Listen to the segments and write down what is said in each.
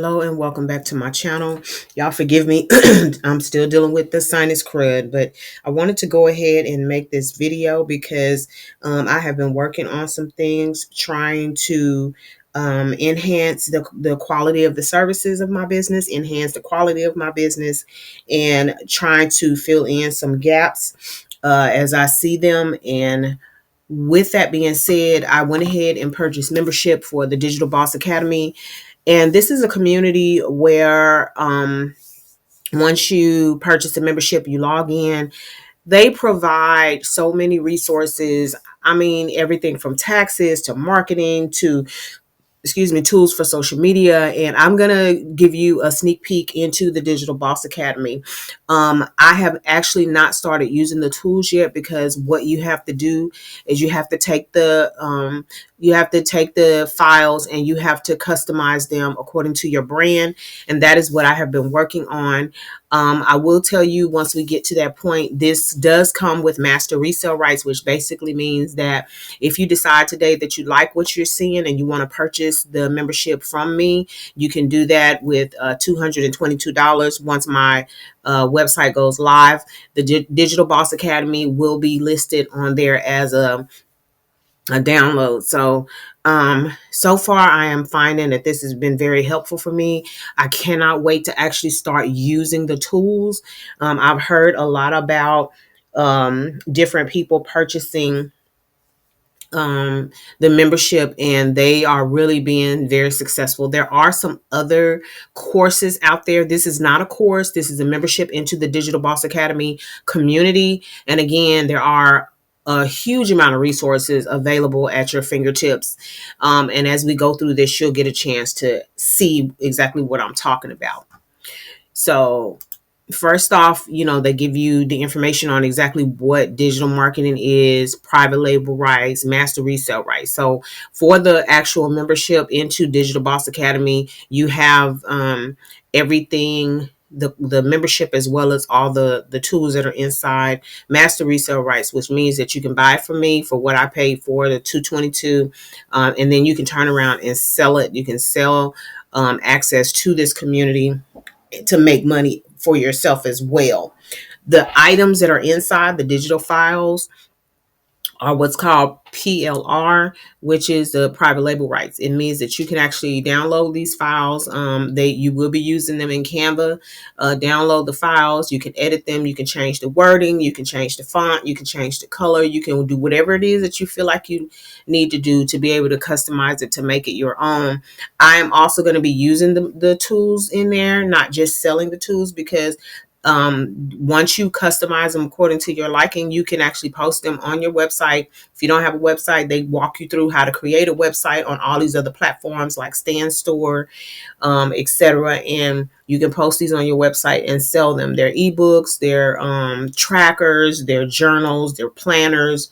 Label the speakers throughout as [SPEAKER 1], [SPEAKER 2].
[SPEAKER 1] Hello and welcome back to my channel. Y'all forgive me. I'm still dealing with the sinus crud, but I wanted to go ahead and make this video because I have been working on some things trying to enhance the quality of the services of my business, enhance the quality of my business, and trying to fill in some gaps as I see them. And with that being said, I went ahead and purchased membership for the Digital Boss Academy. And this is a community where once you purchase a membership, you log in. They provide so many resources. I mean, everything from taxes to marketing to tools for social media. And I'm going to give you a sneak peek into the Digital Boss Academy. I have actually not started using the tools yet because what you have to do is you have to take the files and you have to customize them according to your brand. And that is what I have been working on. I will tell you, once we get to that point, this does come with master resale rights, which basically means that if you decide today that you like what you're seeing and you want to purchase the membership from me, you can do that with $222 once my website goes live. The Digital Boss Academy will be listed on there as a download. So far I am finding that this has been very helpful for me. I cannot wait to actually start using the tools. I've heard a lot about different people purchasing the membership, and they are really being very successful. There are some other courses out there. This is not a course. This is a membership into the Digital Boss Academy community. And again, there are a huge amount of resources available at your fingertips. And as we go through this, you'll get a chance to see exactly what I'm talking about. So first off, they give you the information on exactly what digital marketing is, private label rights, master resale rights. So for the actual membership into Digital Boss Academy, you have everything, the membership, as well as all the tools that are inside. Master resale rights, which means that you can buy it from me for what I paid for, the $222, and then you can turn around and sell it. You can sell access to this community to make money for yourself as well. The items that are inside the digital files are what's called PLR, which is the private label rights. It means that you can actually download these files. You will be using them in Canva. Download the files. You can edit them. You can change the wording. You can change the font. You can change the color. You can do whatever it is that you feel like you need to do to be able to customize it to make it your own. I am also going to be using the tools in there, not just selling the tools, because once you customize them according to your liking, you can actually post them on your website. If you don't have a website, they walk you through how to create a website on all these other platforms like Stand Store, etc. And you can post these on your website and sell them. They're ebooks, they're trackers, they're journals, they're planners,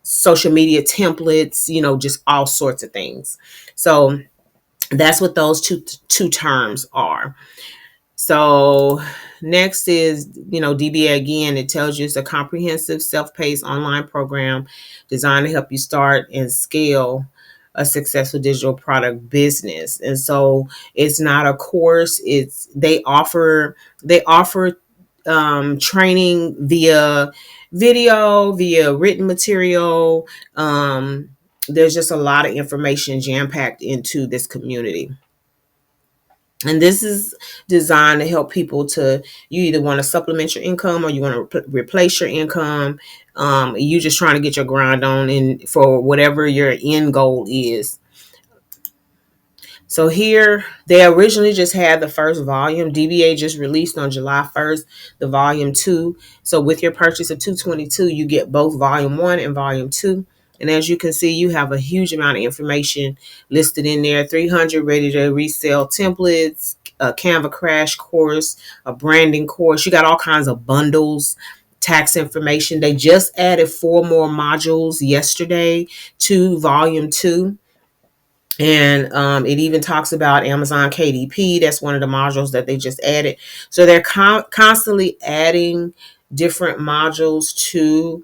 [SPEAKER 1] social media templates, just all sorts of things. So that's what those two terms are. So next is, DBA. Again, it tells you it's a comprehensive self-paced online program designed to help you start and scale a successful digital product business. And so it's not a course. They offer training via video, via written material. There's just a lot of information jam-packed into this community. And this is designed to help people you either want to supplement your income or you want to replace your income. You just trying to get your grind on and for whatever your end goal is. So here, they originally just had the first volume. DBA just released on July 1st, the volume 2. So with your purchase of $222, you get both volume 1 and volume 2. And as you can see, you have a huge amount of information listed in there. 300 ready to resell templates, a Canva crash course, a branding course. You got all kinds of bundles, tax information. They just added 4 more modules yesterday to volume 2. And it even talks about Amazon KDP. That's one of the modules that they just added. So they're constantly adding different modules to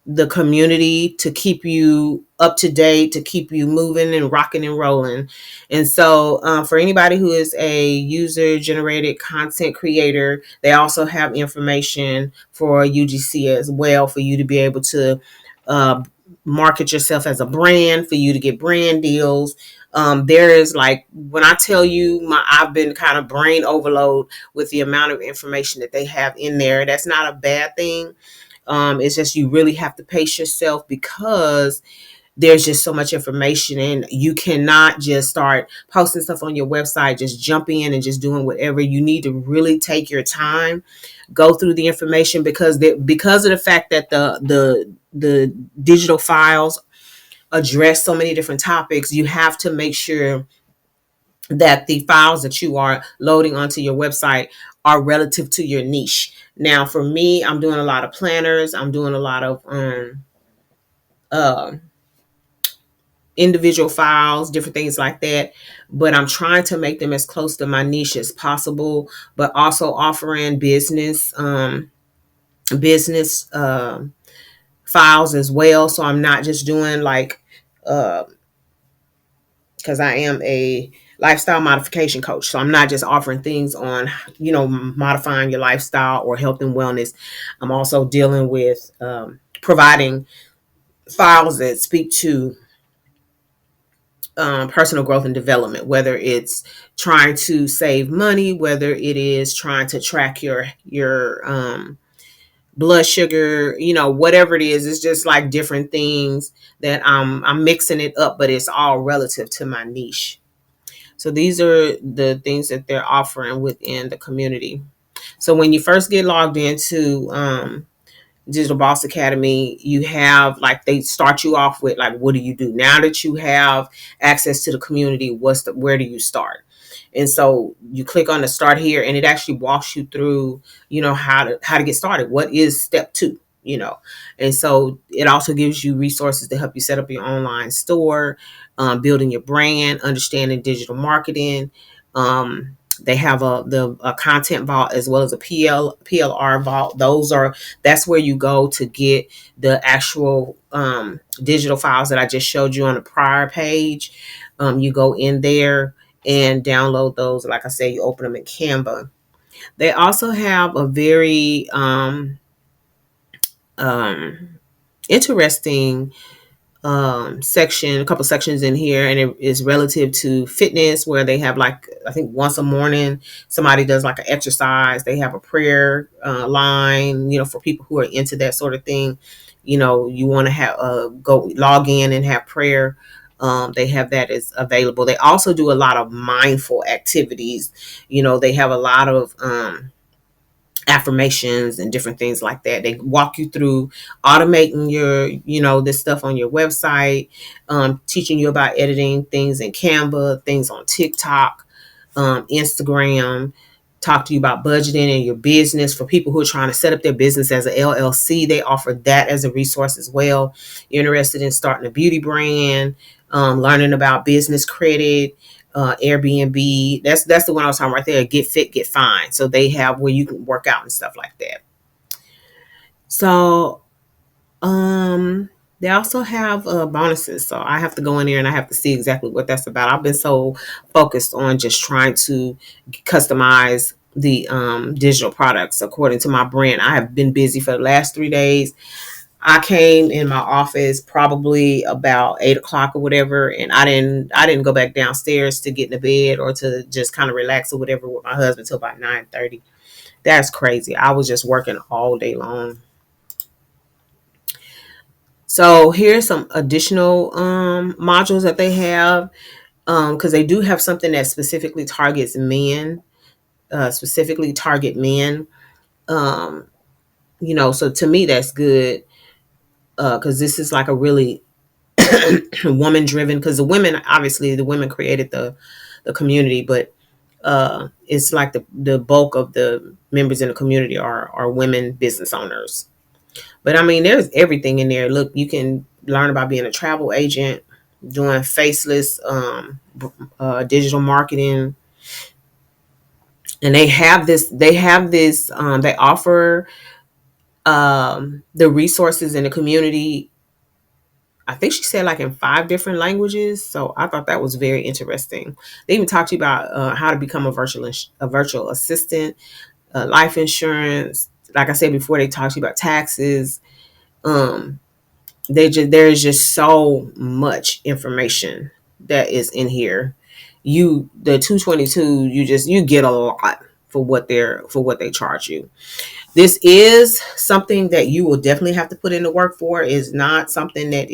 [SPEAKER 1] the community to keep you up to date, to keep you moving and rocking and rolling. And so, for anybody who is a user generated content creator, they also have information for UGC as well, for you to be able to uh, market yourself as a brand, for you to get brand deals. There is, like, when I tell you, I've been kind of brain overload with the amount of information that they have in there. That's not a bad thing. It's just you really have to pace yourself, because there's just so much information, and you cannot just start posting stuff on your website, just jump in and just doing whatever. You need to really take your time, go through the information, because because of the fact that the digital files address so many different topics, you have to make sure that the files that you are loading onto your website are relative to your niche. Now, for me, I'm doing a lot of planners. I'm doing a lot of uh, individual files, different things like that. But I'm trying to make them as close to my niche as possible, but also offering business files as well. So I'm not just doing like uh, because I am a lifestyle modification coach. So I'm not just offering things on, modifying your lifestyle or health and wellness. I'm also dealing with providing files that speak to personal growth and development, whether it's trying to save money, whether it is trying to track your blood sugar, whatever it is. It's just like different things that I'm mixing it up, but it's all relative to my niche. So these are the things that they're offering within the community. So when you first get logged into Digital Boss Academy, you have, like, they start you off with, like, what do you do now that you have access to the community? Where do you start? And so you click on the start here, and it actually walks you through, how to get started. What is step 2? And so it also gives you resources to help you set up your online store, building your brand, understanding digital marketing. They have a content vault as well as a PLR vault. That's where you go to get the actual digital files that I just showed you on the prior page. You go in there and download those. Like I said, you open them in Canva. They also have a very interesting section, a couple sections in here, and it is relative to fitness, where they have, like, I think once a morning somebody does like an exercise. They have a prayer line, for people who are into that sort of thing. You want to have go log in and have prayer. They have that as available. They also do a lot of mindful activities. They have a lot of affirmations and different things like that. They walk you through automating this stuff on your website, teaching you about editing things in Canva, things on TikTok, Instagram. Talk to you about budgeting and your business. For people who are trying to set up their business as an LLC, they offer that as a resource as well. You're interested in starting a beauty brand, learning about business credit, Airbnb. That's the one I was talking right there. Get Fit, Get Fine. So they have where you can work out and stuff like that. So they also have bonuses. So I have to go in there and I have to see exactly what that's about. I've been so focused on just trying to customize the digital products according to my brand. I have been busy for the last 3 days. I came in my office probably about 8 o'clock or whatever, and I didn't go back downstairs to get in the bed or to just kind of relax or whatever with my husband till about 9:30. That's crazy. I was just working all day long. So here's some additional modules that they have, because they do have something that specifically targets men, specifically target men. So to me that's good, because this is like a really woman driven, because the women created the community, but it's like the bulk of the members in the community are women business owners. But I mean, there's everything in there. Look, you can learn about being a travel agent, doing faceless digital marketing. And they offer The resources in the community, I think she said like in 5 different languages. So I thought that was very interesting. They even talked to you about how to become a virtual assistant, life insurance. Like I said before, they talked to you about taxes. Um, there's just so much information that is in here. The 222, you get a lot for what they charge you. This is something that you will definitely have to put in the work for. Is not something that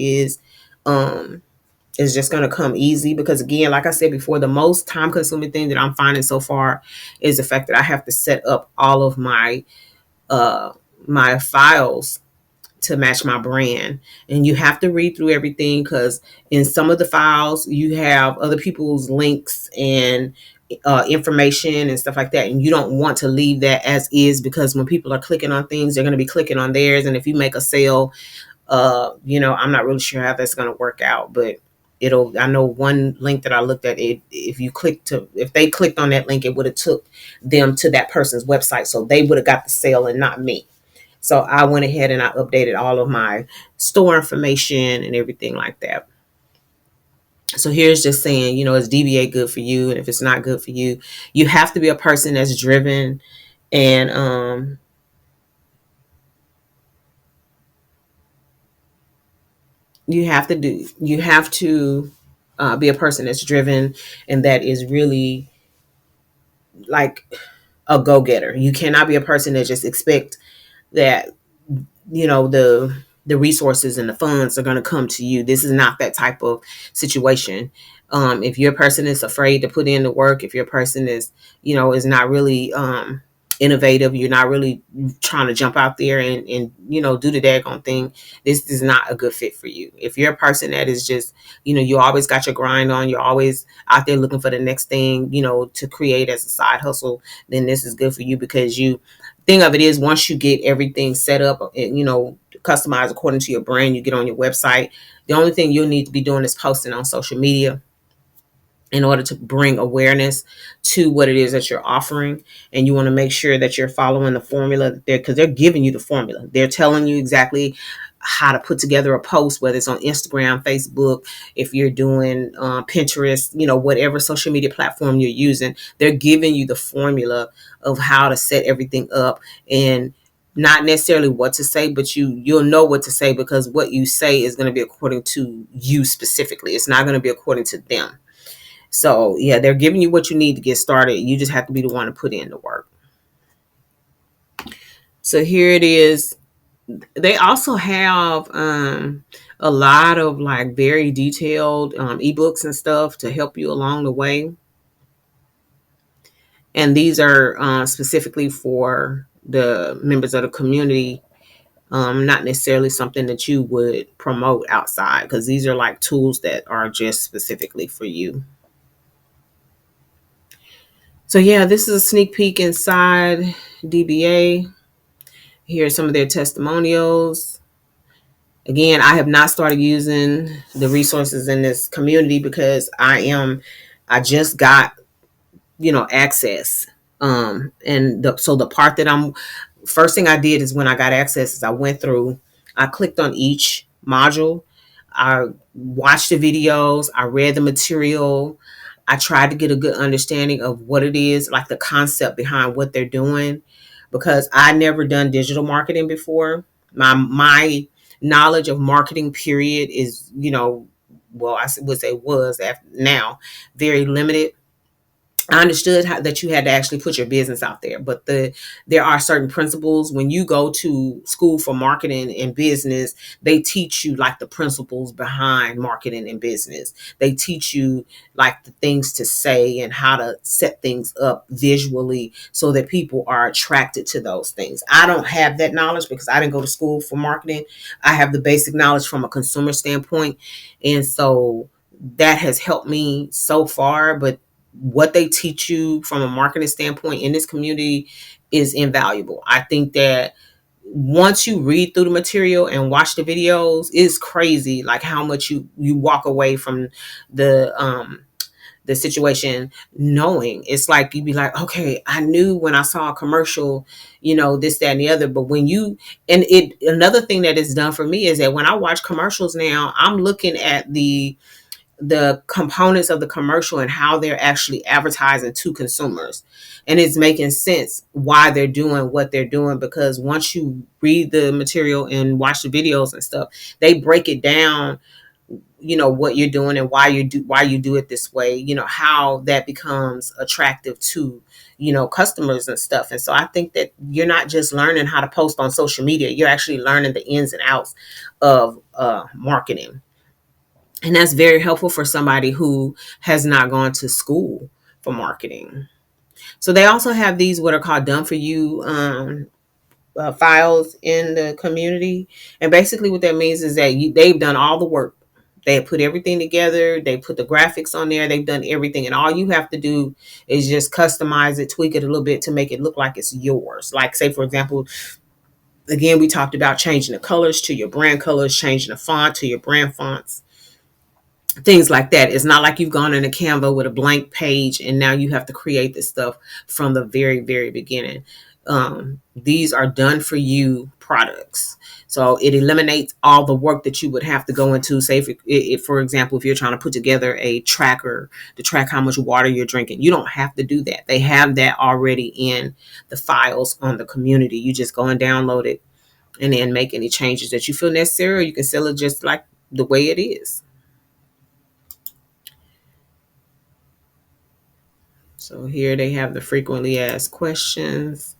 [SPEAKER 1] um is just going to come easy, because again, like I said before, the most time consuming thing that I'm finding so far is the fact that I have to set up all of uh my files to match my brand. And you have to read through everything, because in some of the files you have other people's links and information and stuff like that, and you don't want to leave that as is, because when people are clicking on things, they're going to be clicking on theirs, and if you make a sale, I'm not really sure how that's going to work out. But I know one link that I looked at, if they clicked on that link, it would have took them to that person's website, so they would have got the sale and not me. So I went ahead and I updated all of my store information and everything like that. So here's just saying, is DBA good for you? And if it's not good for you, you have to be a person that's driven, and you have to be a person that's driven, and that is really like a go-getter. You cannot be a person that just expect that the resources and the funds are going to come to you. This is not that type of situation. If your person is afraid to put in the work, if your person is not really innovative, you're not really trying to jump out there and do the daggone thing, this is not a good fit for you. If you're a person that is just, you always got your grind on, you're always out there looking for the next thing, to create as a side hustle, then this is good for you. Because thing of it is, once you get everything set up and customized according to your brand, you get on your website, the only thing you'll need to be doing is posting on social media in order to bring awareness to what it is that you're offering. And you want to make sure that you're following the formula there, because they're giving you the formula. They're telling you exactly how to put together a post, whether it's on Instagram, Facebook, if you're doing Pinterest, whatever social media platform you're using, they're giving you the formula of how to set everything up. And not necessarily what to say, but you'll know what to say, because what you say is going to be according to you specifically. It's not going to be according to them. So yeah, they're giving you what you need to get started. You just have to be the one to put in the work. So here it is. They also have a lot of like very detailed ebooks and stuff to help you along the way. And these are specifically for the members of the community, not necessarily something that you would promote outside, because these are like tools that are just specifically for you. So yeah, this is a sneak peek inside DBA. Here's some of their testimonials. Again, I have not started using the resources in this community because I just got, access. So the part that first thing I did is, when I got access, is I clicked on each module. I watched the videos. I read the material. I tried to get a good understanding of what it is, like the concept behind what they're doing, because I never done digital marketing before. My knowledge of marketing period is, well, I would say was now very limited. I understood that you had to actually put your business out there, but there are certain principles when you go to school for marketing and business. They teach you like the principles behind marketing and business. They teach you like the things to say and how to set things up visually so that people are attracted to those things. I don't have that knowledge because I didn't go to school for marketing. I have the basic knowledge from a consumer standpoint, and so that has helped me so far. But what they teach you from a marketing standpoint in this community is invaluable. I think that once you read through the material and watch the videos, it's crazy like how much you walk away from the the situation knowing. It's like you'd be like, okay, I knew when I saw a commercial, this, that, and the other. But when you, and it, another thing that is done for me is that when I watch commercials now, I'm looking at the components of the commercial and how they're actually advertising to consumers, and it's making sense why they're doing what they're doing, because once you read the material and watch the videos and stuff, they break it down, what you're doing and why you do it this way, how that becomes attractive to customers and stuff. And so I think that you're not just learning how to post on social media, you're actually learning the ins and outs of marketing. And that's very helpful for somebody who has not gone to school for marketing. So they also have these what are called done for you files in the community. And basically what that means is that they've done all the work. They put everything together. They put the graphics on there. They've done everything. And all you have to do is just customize it, tweak it a little bit to make it look like it's yours. Like, say, for example, again, we talked about changing the colors to your brand colors, changing the font to your brand fonts, things like that. It's not like you've gone in a Canva with a blank page and now you have to create this stuff from the very, very beginning. These are done for you products. So it eliminates all the work that you would have to go into. Say, if for example, if you're trying to put together a tracker to track how much water you're drinking, you don't have to do that. They have that already in the files on the community. You just go and download it and then make any changes that you feel necessary, or you can sell it just like the way it is. So here they have the frequently asked questions.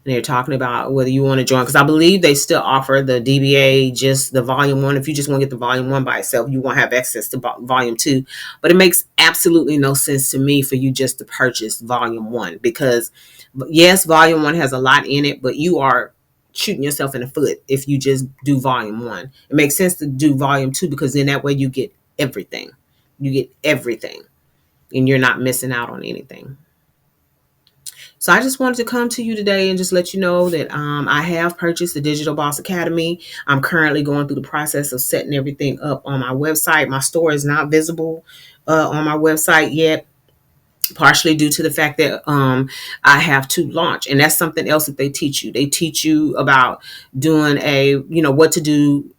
[SPEAKER 1] And they're talking about whether you want to join, because I believe they still offer the DBA, just the volume 1. If you just want to get the volume 1 by itself, you won't have access to volume 2. But it makes absolutely no sense to me for you just to purchase volume 1, because yes, volume 1 has a lot in it, but you are shooting yourself in the foot if you just do volume 1. It makes sense to do volume 2, because then that way you get everything. You get everything and you're not missing out on anything. So I just wanted to come to you today and just let you know that I have purchased the Digital Boss Academy. I'm currently going through the process of setting everything up on my website. My store is not visible on my website yet, partially due to the fact that I have to launch. And that's something else that they teach you. They teach you about doing what to do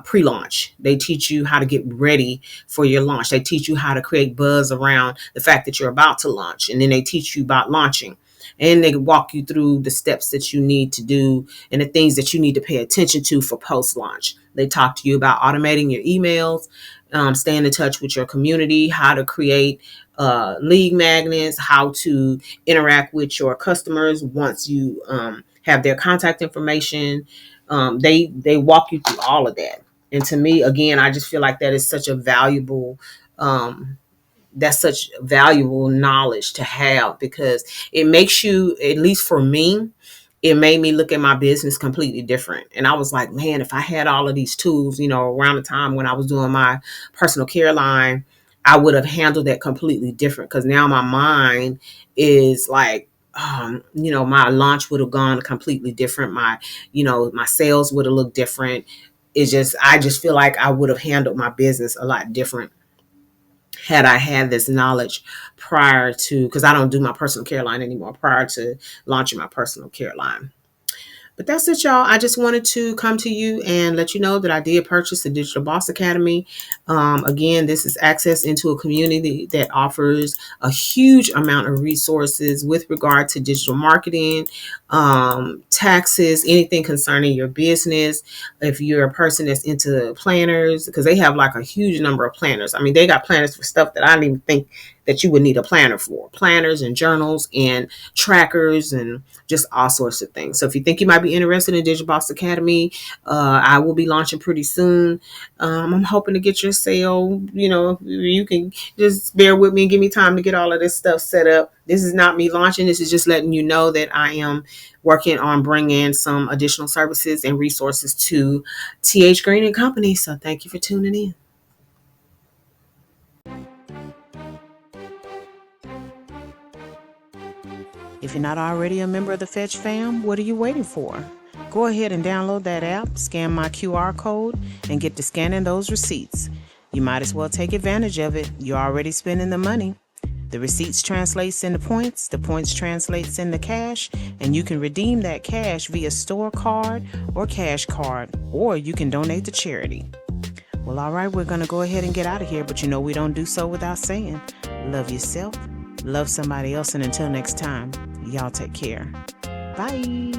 [SPEAKER 1] pre-launch. They teach you how to get ready for your launch. They teach you how to create buzz around the fact that you're about to launch. And then they teach you about launching. And they walk you through the steps that you need to do and the things that you need to pay attention to for post-launch. They talk to you about automating your emails, staying in touch with your community, how to create lead magnets, how to interact with your customers once you have their contact information. They walk you through all of that. And to me, again, I just feel like that is such a valuable that's such valuable knowledge to have, because it makes you, at least for me, it made me look at my business completely different. And I was like, man, if I had all of these tools, around the time when I was doing my personal care line, I would have handled that completely different, because now my mind is like, my launch would have gone completely different. My sales would have looked different. I just feel like I would have handled my business a lot different had I had this knowledge prior to, because I don't do my personal care line anymore, prior to launching my personal care line. But that's it, y'all. I just wanted to come to you and let you know that I did purchase the Digital Boss Academy. Again, this is access into a community that offers a huge amount of resources with regard to digital marketing, taxes, anything concerning your business. If you're a person that's into planners, because they have like a huge number of planners. I mean, they got planners for stuff that I didn't even think that you would need a planner for. Planners and journals and trackers and just all sorts of things. So if you think you might be interested in Digital Boss Academy, I will be launching pretty soon. I'm hoping to get your sale. You can just bear with me and give me time to get all of this stuff set up. This is not me launching. This is just letting you know that I am working on bringing some additional services and resources to TH Green and Company. So thank you for tuning in. If you're not already a member of the Fetch fam, what are you waiting for? Go ahead and download that app, scan my QR code, and get to scanning those receipts. You might as well take advantage of it. You're already spending the money. The receipts translates into points, the points translates into cash, and you can redeem that cash via store card or cash card, or you can donate to charity. Well, all right, we're going to go ahead and get out of here, but we don't do so without saying, love yourself, love somebody else, and until next time, y'all take care. Bye.